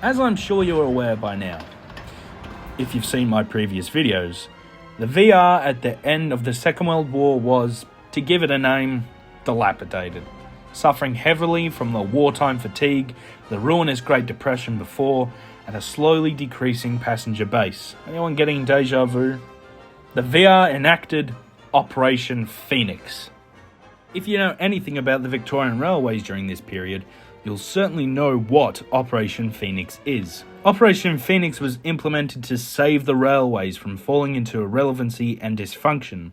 As I'm sure you're aware by now, if you've seen my previous videos, the VR at the end of the Second World War was, to give it a name, dilapidated, suffering heavily from the wartime fatigue, the ruinous Great Depression before, and a slowly decreasing passenger base. Anyone getting deja vu? The VR enacted Operation Phoenix. If you know anything about the Victorian Railways during this period, you'll certainly know what Operation Phoenix is. Operation Phoenix was implemented to save the railways from falling into irrelevancy and dysfunction.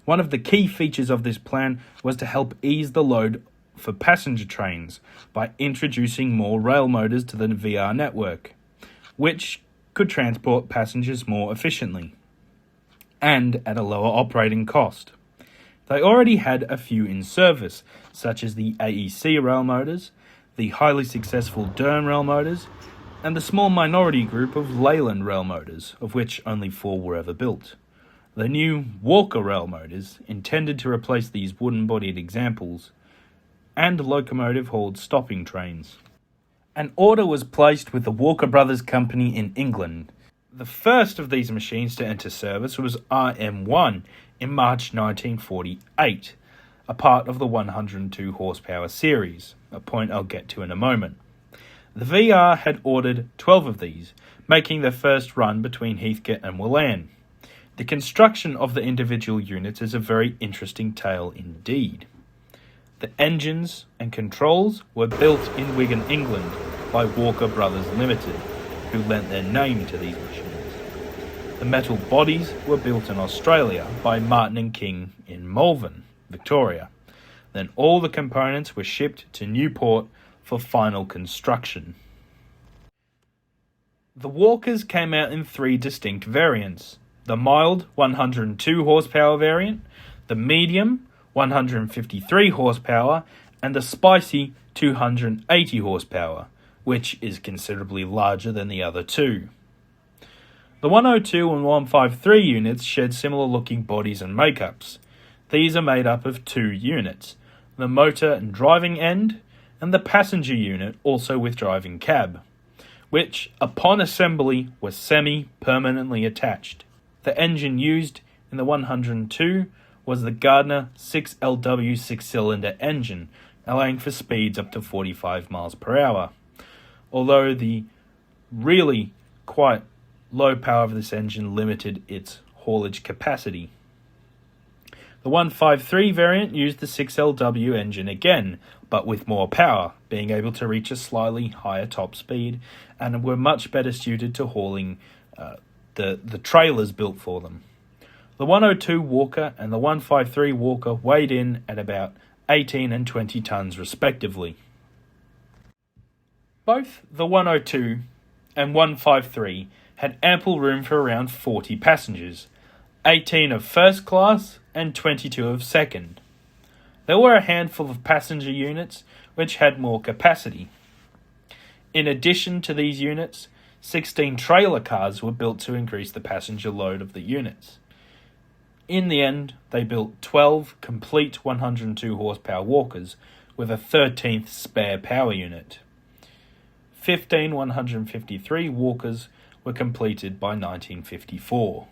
One of the key features of this plan was to help ease the load for passenger trains by introducing more rail motors to the VR network, which could transport passengers more efficiently and at a lower operating cost. They already had a few in service, such as the AEC Railmotors, the highly successful Durham Railmotors, and the small minority group of Leyland Railmotors, of which only 4 were ever built. The new Walker Railmotors, intended to replace these wooden-bodied examples, and locomotive-hauled stopping trains. An order was placed with the Walker Brothers Company in England. The first of these machines to enter service was RM1 in March 1948, a part of the 102 horsepower series, a point I'll get to in a moment. The VR had ordered 12 of these, making their first run between Heathcote and Willan. The construction of the individual units is a very interesting tale indeed. The engines and controls were built in Wigan, England by Walker Brothers Limited, who lent their name to these machines. The metal bodies were built in Australia by Martin & King in Malvern, Victoria. Then all the components were shipped to Newport for final construction. The Walkers came out in 3 distinct variants: the mild 102 horsepower variant, the medium 153 horsepower, and the spicy 280 horsepower, which is considerably larger than the other 2. The 102 and 153 units shared similar looking bodies and makeups. These are made up of 2 units, the motor and driving end, and the passenger unit also with driving cab, which, upon assembly, was semi-permanently attached. The engine used in the 102 was the Gardner 6LW 6-cylinder engine, allowing for speeds up to 45 miles per hour. Although the really quite low power of this engine limited its haulage capacity. The 153 variant used the 6LW engine again, but with more power, being able to reach a slightly higher top speed, and were much better suited to hauling the trailers built for them. The 102 Walker and the 153 Walker weighed in at about 18 and 20 tonnes respectively. Both the 102 and 153 had ample room for around 40 passengers, 18 of first class and 22 of second. There were a handful of passenger units which had more capacity. In addition to these units, 16 trailer cars were built to increase the passenger load of the units. In the end, they built 12 complete 102 horsepower Walkers with a 13th spare power unit. 15 153 Walkers were completed by 1954.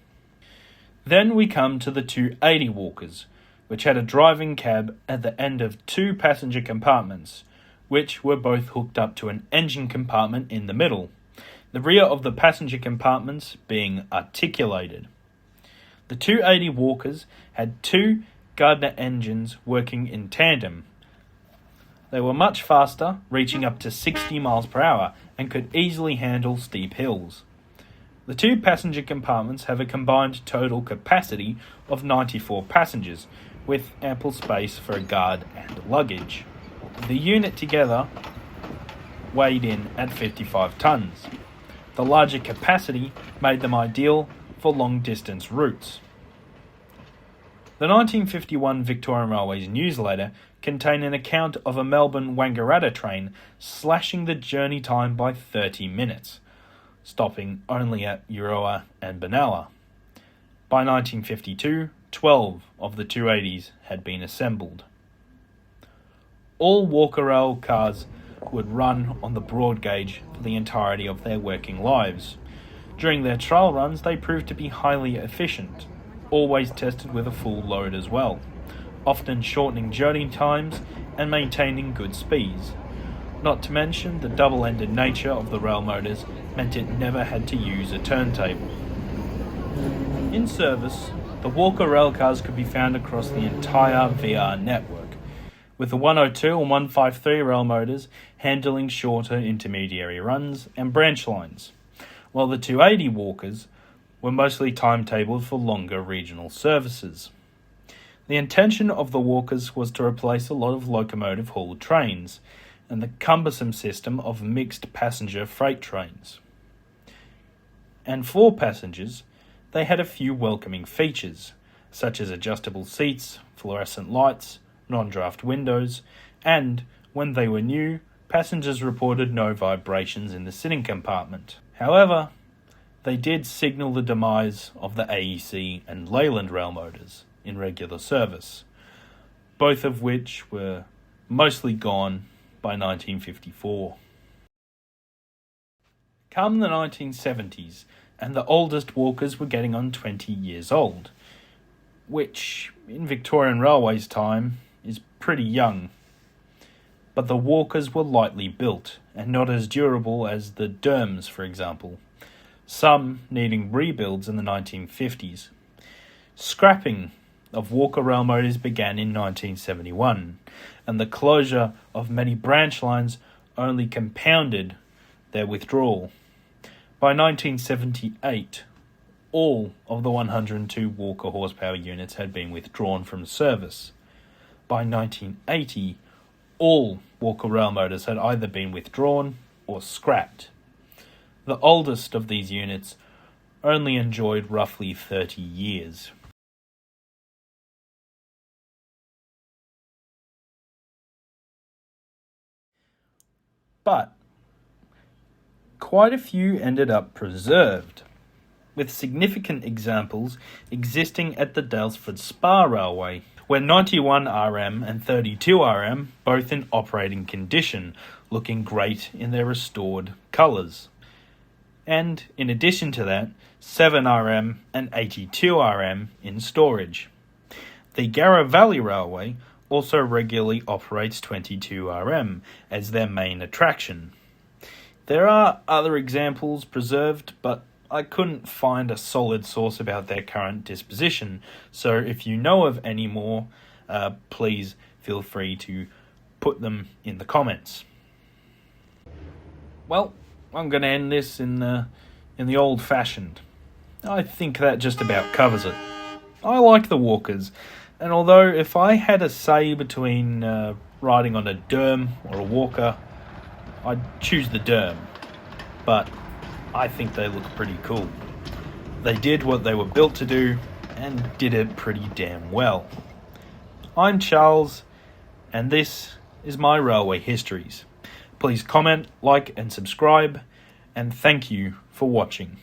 Then we come to the 280 Walkers, which had a driving cab at the end of 2 passenger compartments, which were both hooked up to an engine compartment in the middle, the rear of the passenger compartments being articulated. The 280 Walkers had 2 Gardner engines working in tandem. They were much faster, reaching up to 60 miles per hour, and could easily handle steep hills. The 2 passenger compartments have a combined total capacity of 94 passengers, with ample space for a guard and luggage. The unit together weighed in at 55 tonnes. The larger capacity made them ideal for long-distance routes. The 1951 Victorian Railways newsletter contained an account of a Melbourne Wangaratta train slashing the journey time by 30 minutes, stopping only at Euroa and Benalla. By 1952, 12 of the 280s had been assembled. All Walker Rail cars would run on the broad gauge for the entirety of their working lives. During their trial runs, they proved to be highly efficient, always tested with a full load as well, often shortening journey times and maintaining good speeds. Not to mention the double-ended nature of the rail motors meant it never had to use a turntable. In service, the Walker railcars could be found across the entire VR network, with the 102 and 153 rail motors handling shorter intermediary runs and branch lines, while the 280 Walkers were mostly timetabled for longer regional services. The intention of the Walkers was to replace a lot of locomotive-hauled trains and the cumbersome system of mixed passenger freight trains. And for passengers, they had a few welcoming features, such as adjustable seats, fluorescent lights, non-draft windows, and, when they were new, passengers reported no vibrations in the sitting compartment. However, they did signal the demise of the AEC and Leyland railmotors in regular service, both of which were mostly gone by 1954. Come the 1970s, and the oldest Walkers were getting on 20 years old, which, in Victorian Railways time, is pretty young. But the Walkers were lightly built, and not as durable as the Derms, for example, some needing rebuilds in the 1950s. Scrapping of Walker rail motors began in 1971, and the closure of many branch lines only compounded their withdrawal. By 1978, all of the 102 Walker horsepower units had been withdrawn from service. By 1980, all Walker rail motors had either been withdrawn or scrapped. The oldest of these units only enjoyed roughly 30 years. But quite a few ended up preserved, with significant examples existing at the Daylesford Spa Railway, where 91 RM and 32 RM both in operating condition, looking great in their restored colours. And, in addition to that, 7 RM and 82 RM in storage. The Yarra Valley Railway also regularly operates 22 RM as their main attraction. There are other examples preserved, but I couldn't find a solid source about their current disposition, so if you know of any more, please feel free to put them in the comments. Well, I'm going to end this in the old-fashioned. I think that just about covers it. I like the Walkers, and although if I had a say between riding on a Derm or a Walker, I'd choose the Derm, but I think they look pretty cool. They did what they were built to do, and did it pretty damn well. I'm Charles, and this is my Railway Histories. Please comment, like and subscribe, and thank you for watching.